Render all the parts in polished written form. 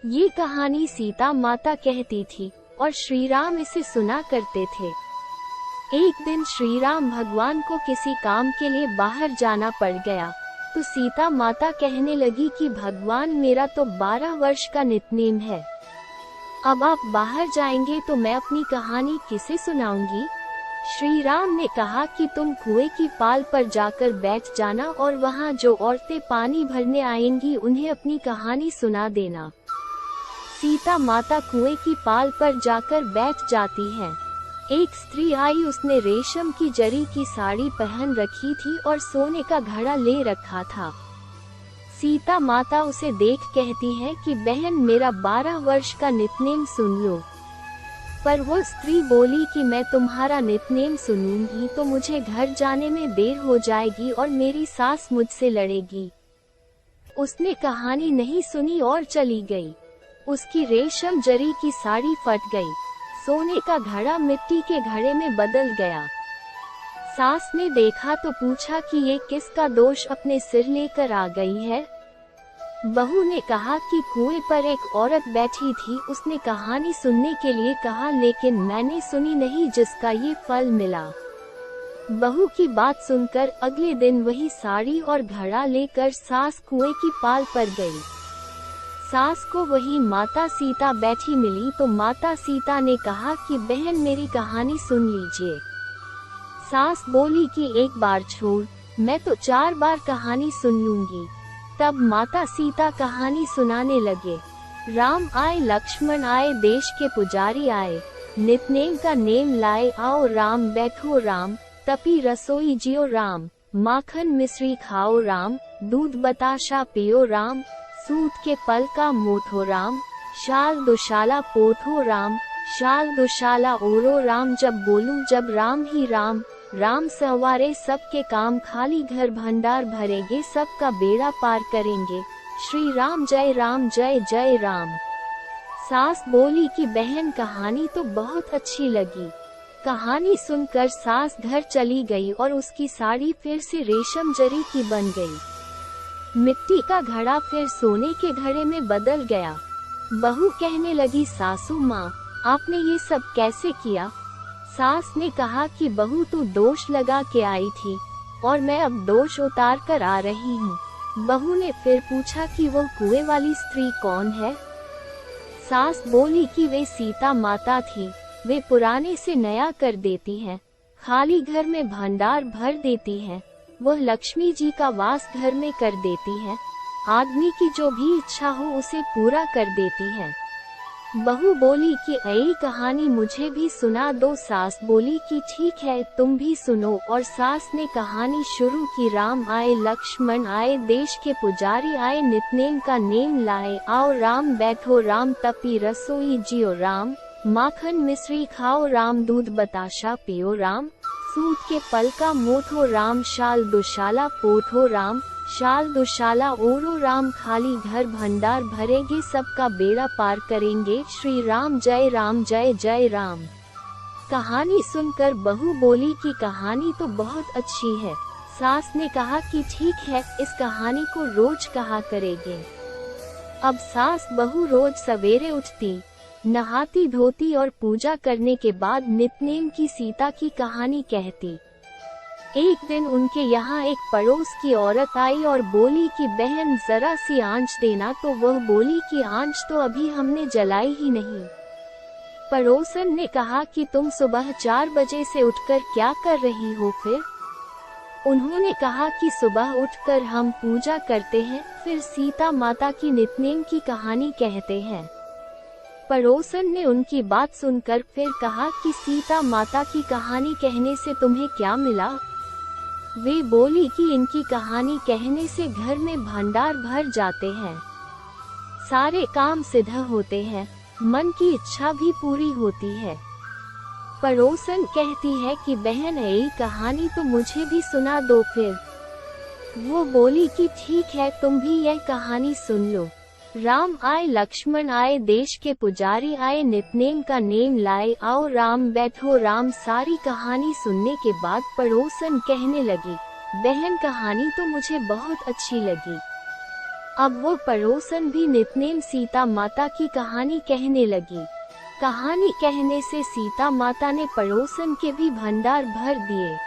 ये कहानी सीता माता कहती थी और श्री राम इसे सुना करते थे। एक दिन श्री राम भगवान को किसी काम के लिए बाहर जाना पड़ गया, तो सीता माता कहने लगी कि भगवान मेरा तो 12 वर्ष का नितनेम है, अब आप बाहर जाएंगे तो मैं अपनी कहानी किसे सुनाऊंगी। श्री राम ने कहा कि तुम कुएं की पाल पर जाकर बैठ जाना और वहाँ जो औरतें पानी भरने आएंगी उन्हें अपनी कहानी सुना देना। सीता माता कुएं की पाल पर जाकर बैठ जाती है। एक स्त्री आई, उसने रेशम की जरी की साड़ी पहन रखी थी और सोने का घड़ा ले रखा था। सीता माता उसे देख कहती है कि बहन मेरा 12 वर्ष का नितनेम सुन लो। पर वो स्त्री बोली कि मैं तुम्हारा नितनेम सुनूंगी तो मुझे घर जाने में देर हो जाएगी और मेरी सास मुझसे लड़ेगी। उसने कहानी नहीं सुनी और चली गई। उसकी रेशम जरी की साड़ी फट गई, सोने का घड़ा मिट्टी के घड़े में बदल गया। सास ने देखा तो पूछा कि ये किसका दोष अपने सिर लेकर आ गई है। बहू ने कहा कि कुएं पर एक औरत बैठी थी, उसने कहानी सुनने के लिए कहा लेकिन मैंने सुनी नहीं जिसका ये फल मिला। बहू की बात सुनकर अगले दिन वही साड़ी और घड़ा लेकर सास कुएं की पाल पर गई। सास को वही माता सीता बैठी मिली तो माता सीता ने कहा कि बहन मेरी कहानी सुन लीजिए। सास बोली कि एक बार छोड़, मैं तो 4 बार कहानी सुन लूंगी। तब माता सीता कहानी सुनाने लगे। राम आए लक्ष्मण आए देश के पुजारी आए, नितनेम का नेम लाए आओ राम बैठो राम, तपी रसोई जियो राम, माखन मिश्री खाओ राम, दूध बताशा पियो राम, सूत के पल का मोठो राम, शाल दुशाला पोठो राम, शाल दुशाला ओरो राम, जब बोलूं जब राम ही राम, राम सवारे सबके काम, खाली घर भंडार भरेंगे सबका बेड़ा पार करेंगे, श्री राम जय जय राम। सास बोली कि बहन कहानी तो बहुत अच्छी लगी। कहानी सुनकर सास घर चली गई और उसकी साड़ी फिर से रेशम जरी की बन गई। मिट्टी का घड़ा फिर सोने के घड़े में बदल गया। बहू कहने लगी सासू माँ आपने ये सब कैसे किया। सास ने कहा कि बहू तू दोष लगा के आई थी और मैं अब दोष उतार कर आ रही हूँ। बहू ने फिर पूछा कि वो कुएं वाली स्त्री कौन है। सास बोली कि वे सीता माता थी, वे पुराने से नया कर देती हैं, खाली घर में भंडार भर देती हैं, वह लक्ष्मी जी का वास घर में कर देती है, आदमी की जो भी इच्छा हो उसे पूरा कर देती है। बहू बोली कि यही कहानी मुझे भी सुना दो। सास बोली कि ठीक है तुम भी सुनो और सास ने कहानी शुरू की। राम आए लक्ष्मण आए देश के पुजारी आए, नितनेम का नेम लाए आओ राम बैठो राम, तपी रसोई जियो राम, माखन मिश्री खाओ राम, दूध बताशा पियो राम, सूत के पल का मोठो राम, शाल दुशाला पोठो राम, शाल दुशाला ओरो राम, खाली घर भंडार भरेंगे सबका बेड़ा पार करेंगे, श्री राम जय राम। कहानी सुनकर बहू बोली कि कहानी तो बहुत अच्छी है। सास ने कहा कि ठीक है इस कहानी को रोज कहा करेंगे। अब सास बहू रोज सवेरे उठती, नहाती धोती और पूजा करने के बाद नितनेम की सीता की कहानी कहती। एक दिन उनके यहाँ एक पड़ोस की औरत आई और बोली कि बहन जरा सी आंच देना, तो वह बोली कि आंच तो अभी हमने जलाई ही नहीं। पड़ोसन ने कहा कि तुम सुबह 4 बजे से उठकर क्या कर रही हो फिर। उन्होंने कहा कि सुबह उठकर हम पूजा करते हैं, फिर सीता माता की नितनेम की कहानी कहते हैं। पड़ोसन ने उनकी बात सुनकर फिर कहा कि सीता माता की कहानी कहने से तुम्हें क्या मिला। वे बोली कि इनकी कहानी कहने से घर में भंडार भर जाते हैं, सारे काम सिद्ध होते हैं, मन की इच्छा भी पूरी होती है। पड़ोसन कहती है कि बहन यही कहानी तो मुझे भी सुना दो फिर। वो बोली कि ठीक है तुम भी यह कहानी सुन लो। राम आए लक्ष्मण आए देश के पुजारी आए, नितनेम का नेम लाए आओ राम बैठो राम। सारी कहानी सुनने के बाद पड़ोसन कहने लगी बहन कहानी तो मुझे बहुत अच्छी लगी। अब वो पड़ोसन भी नितनेम सीता माता की कहानी कहने लगी। कहानी कहने से सीता माता ने पड़ोसन के भी भंडार भर दिए।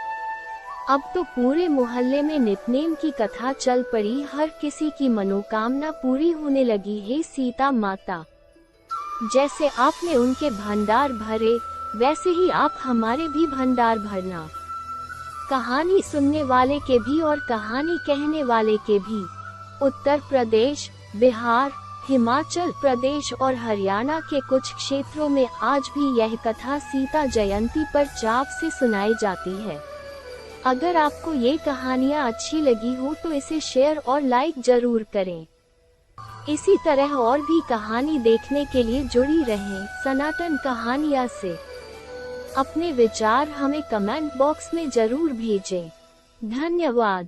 अब तो पूरे मोहल्ले में नितनेम की कथा चल पड़ी। हर किसी की मनोकामना पूरी होने लगी। हे सीता माता, जैसे आपने उनके भंडार भरे, वैसे ही आप हमारे भी भंडार भरना। कहानी सुनने वाले के भी और कहानी कहने वाले के भी। उत्तर प्रदेश, बिहार, हिमाचल प्रदेश और हरियाणा के कुछ क्षेत्रों में आज भी यह कथा सीता जयंती पर चाव से सुनाई जाती है। अगर आपको ये कहानियाँ अच्छी लगी हो तो इसे शेयर और लाइक जरूर करें। इसी तरह और भी कहानी देखने के लिए जुड़ी रहें सनातन कहानियाँ से। अपने विचार हमें कमेंट बॉक्स में जरूर भेजें। धन्यवाद।